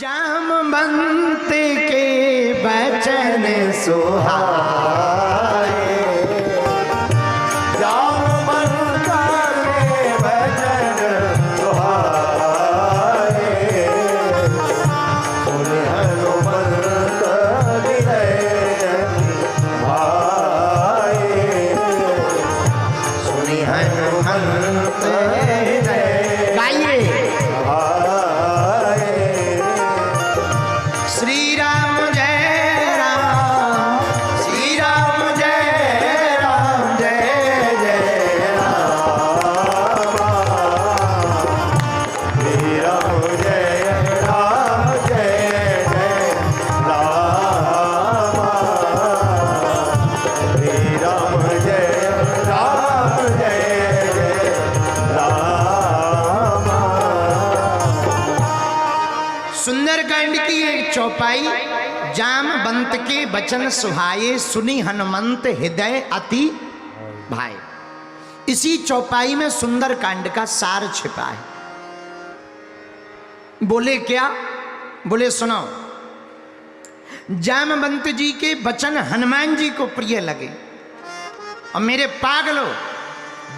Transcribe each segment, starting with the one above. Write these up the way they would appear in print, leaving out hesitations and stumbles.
जामवंत के बचन सुहाए, जामवंत के बचन सुहाए, सुन हनुमंत हृदय भाए, सुन हनुमंत हृदय। गाइए श्री राम जय राम, श्री राम जय राम, जय जय श्री राम जय राम, जय जय राम, श्री राम जय राम, जय जय राम। सुंदरकांड की एक चौपाई, जामवंत के बचन सुहाए, सुनी हनुमंत हृदय अति भाए। इसी चौपाई में सुंदरकांड का सार छिपा है। बोले क्या? बोले सुनो, जामवंत जी के वचन हनुमान जी को प्रिय लगे। और मेरे पागलों,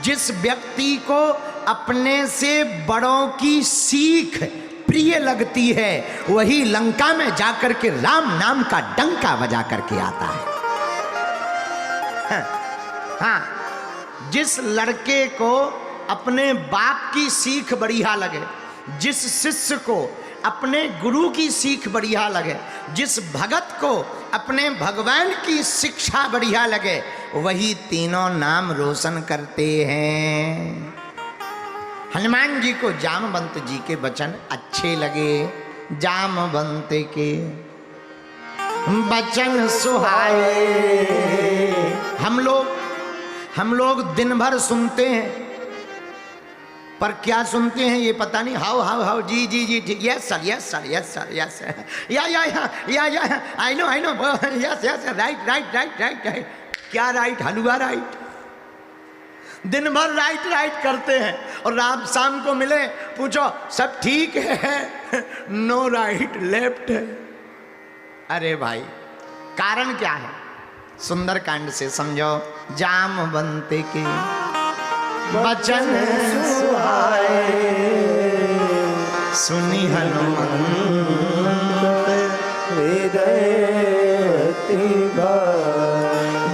जिस व्यक्ति को अपने से बड़ों की सीख प्रिय लगती है, वही लंका में जाकर के राम नाम का डंका बजा करके आता है। हाँ, जिस लड़के को अपने बाप की सीख बढ़िया लगे, जिस शिष्य को अपने गुरु की सीख बढ़िया लगे, जिस भगत को अपने भगवान की शिक्षा बढ़िया लगे, वही तीनों नाम रोशन करते हैं। हनुमान जी को जामवंत जी के वचन अच्छे लगे। जामवंत के वचन सुहाए। हम लोग दिन भर सुनते हैं, पर क्या सुनते हैं ये पता नहीं। हाउ हाउ हाउ, जी जी जी ठीक, yes sir yes sir yes sir yes sir, yeah I know yes yes right right right right right. क्या राइट? हलवा राइट। दिन भर राइट राइट करते हैं और रात शाम को मिले, पूछो सब ठीक है, नो राइट लेफ्ट है। अरे भाई, कारण क्या है? सुंदरकांड से समझो। जामवंत के वचन सुहाए, सुनी हनुमंत हृदय अति भाए।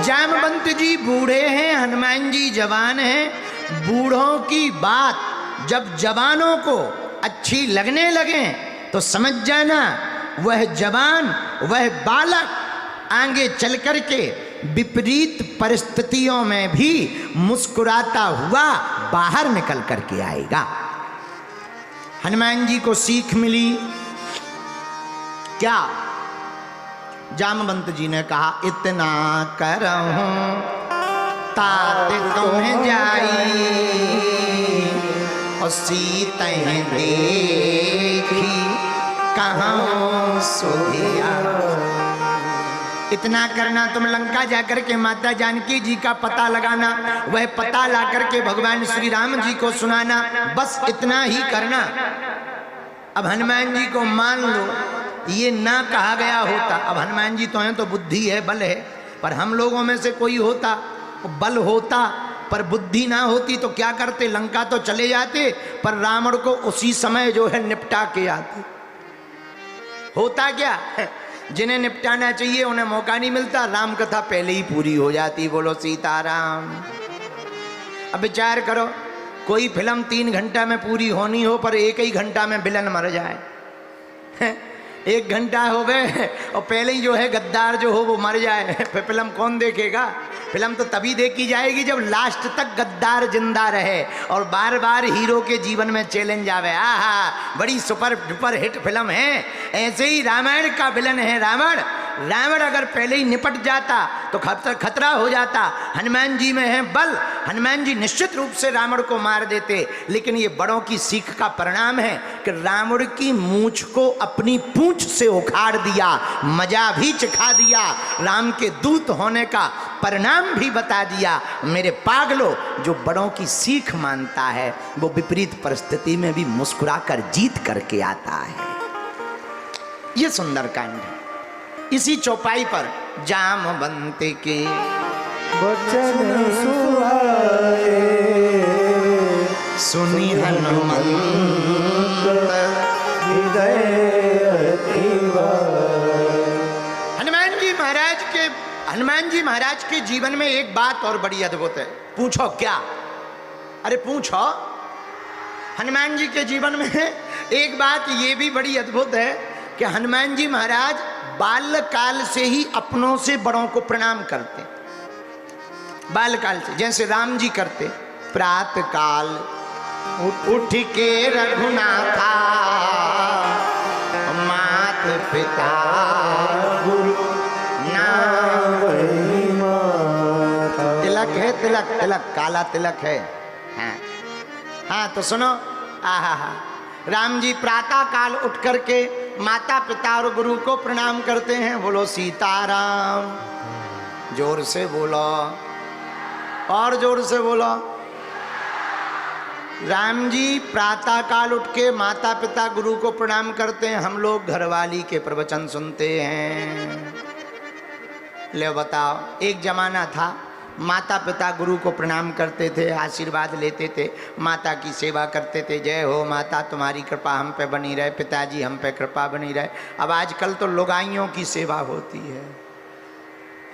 जामवंत जी बूढ़े हैं, हनुमान जी जवान हैं। बूढ़ों की बात जब जवानों को अच्छी लगने लगे तो समझ जाना वह जवान, वह बालक आगे चल कर के विपरीत परिस्थितियों में भी मुस्कुराता हुआ बाहर निकल करके आएगा। हनुमान जी को सीख मिली क्या? जामवंत जी ने कहा, इतना करहूं तात तुम्हें जाई, और सीतें देखी कहाँ सुधिया। इतना करना, तुम लंका जाकर के माता जानकी जी का पता लगाना, वह पता ला करके भगवान श्री राम जी को सुनाना, बस इतना ही करना। अब हनुमान जी को मान लो ये ना कहा गया होता। अब हनुमान जी तो हैं, तो बुद्धि है, बल है, पर हम लोगों में से कोई होता, बल होता पर बुद्धि ना होती तो क्या करते? लंका तो चले जाते, पर रावण को उसी समय जो है निपटा के आते। होता क्या, जिन्हें निपटाना चाहिए उन्हें मौका नहीं मिलता, राम कथा पहले ही पूरी हो जाती। बोलो सीताराम। अब विचार करो, कोई फिल्म 3 घंटा में पूरी होनी हो, पर 1 ही घंटा में विलन मर जाए। 1 घंटा हो गए और पहले ही जो है गद्दार जो हो वो मर जाए, फिर फिल्म कौन देखेगा? फिल्म तो तभी देखी जाएगी जब लास्ट तक गद्दार जिंदा रहे और बार बार हीरो के जीवन में चैलेंज आवे। आहा, बड़ी सुपर डुपर हिट फिल्म है। ऐसे ही रामायण का विलन है रावण। रावण अगर पहले ही निपट जाता तो खतरा हो जाता। हनुमान जी में है बल, हनुमान जी निश्चित रूप से रावण को मार देते। लेकिन ये बड़ों की सीख का परिणाम है कि रावण की मूंछ को अपनी पूंछ से उखाड़ दिया, मजा भी चखा दिया, राम के दूत होने का परिणाम भी बता दिया। मेरे पागलों, जो बड़ों की सीख मानता है वो विपरीत परिस्थिति में भी मुस्कुराकर जीत करके आता है। ये सुंदर कांड है। इसी चौपाई पर जामवंत के वचन सुहाए सुनी हनुमंत हृदय अतिवाए। हनुमान जी महाराज के जीवन में एक बात और बड़ी अद्भुत है। पूछो क्या? अरे पूछो। हनुमान जी के जीवन में एक बात ये भी बड़ी अद्भुत है कि हनुमान जी महाराज बाल्यकाल से ही अपनों से बड़ों को प्रणाम करते। बाल्यकाल से, जैसे राम जी करते। प्रातः काल उठ के रघुनाथा मात पिता गुरु नाम। तिलक है, तिलक तिलक काला तिलक है। हाँ तो सुनो। आहा, राम जी प्रातः काल उठ करके माता पिता और गुरु को प्रणाम करते हैं। बोलो सीताराम। जोर से बोलो, और जोर से बोलो। राम जी प्रातः काल उठ के माता पिता गुरु को प्रणाम करते हैं। हम लोग घरवाली के प्रवचन सुनते हैं। ले बताओ, एक जमाना था माता पिता गुरु को प्रणाम करते थे, आशीर्वाद लेते थे, माता की सेवा करते थे। जय हो माता, तुम्हारी कृपा हम पे बनी रहे, पिताजी हम पे कृपा बनी रहे। अब आजकल तो लुगाइयों की सेवा होती है।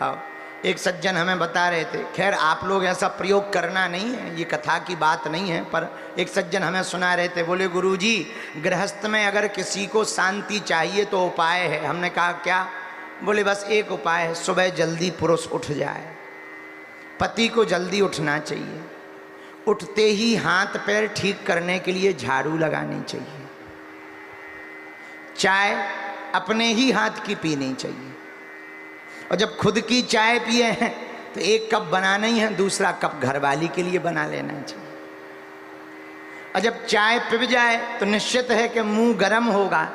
हाँ, एक सज्जन हमें बता रहे थे, खैर आप लोग ऐसा प्रयोग करना नहीं है, ये कथा की बात नहीं है, पर एक सज्जन हमें सुना रहे थे। बोले गुरुजी, गृहस्थ में अगर किसी को शांति चाहिए तो उपाय है। हमने कहा क्या? बोले बस एक उपाय है, सुबह जल्दी पुरुष उठ जाए। पति को जल्दी उठना चाहिए, उठते ही हाथ पैर ठीक करने के लिए झाड़ू लगानी चाहिए, चाय अपने ही हाथ की पीनी चाहिए, और जब खुद की चाय पिए हैं तो एक कप बनाना ही है, दूसरा कप घरवाली के लिए बना लेना चाहिए। और जब चाय पिब जाए तो निश्चित है कि मुंह गर्म होगा,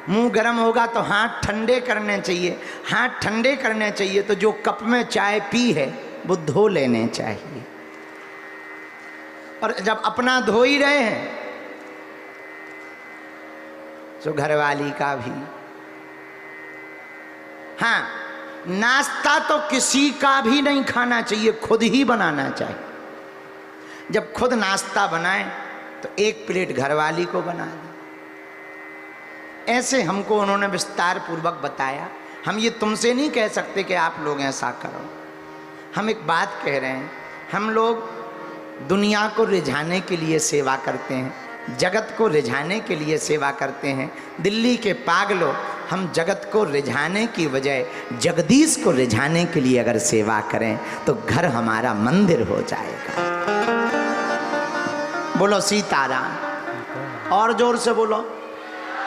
मुंह गर्म होगा तो हाथ ठंडे करने चाहिए, हाथ ठंडे करने चाहिए तो जो कप में चाय पी है वो धो लेने चाहिए। और जब अपना धो ही रहे हैं तो घरवाली का भी। हाँ, नाश्ता तो किसी का भी नहीं खाना चाहिए, खुद ही बनाना चाहिए। जब खुद नाश्ता बनाए तो एक प्लेट घरवाली को बना दें। ऐसे हमको उन्होंने विस्तार पूर्वक बताया। हम ये तुमसे नहीं कह सकते कि आप लोग ऐसा करो। हम एक बात कह रहे हैं, हम लोग दुनिया को रिझाने के लिए सेवा करते हैं, जगत को रिझाने के लिए सेवा करते हैं। दिल्ली के पागलों, हम जगत को रिझाने की बजाय जगदीश को रिझाने के लिए अगर सेवा करें तो घर हमारा मंदिर हो जाएगा। बोलो सीताराम, और जोर से बोलो।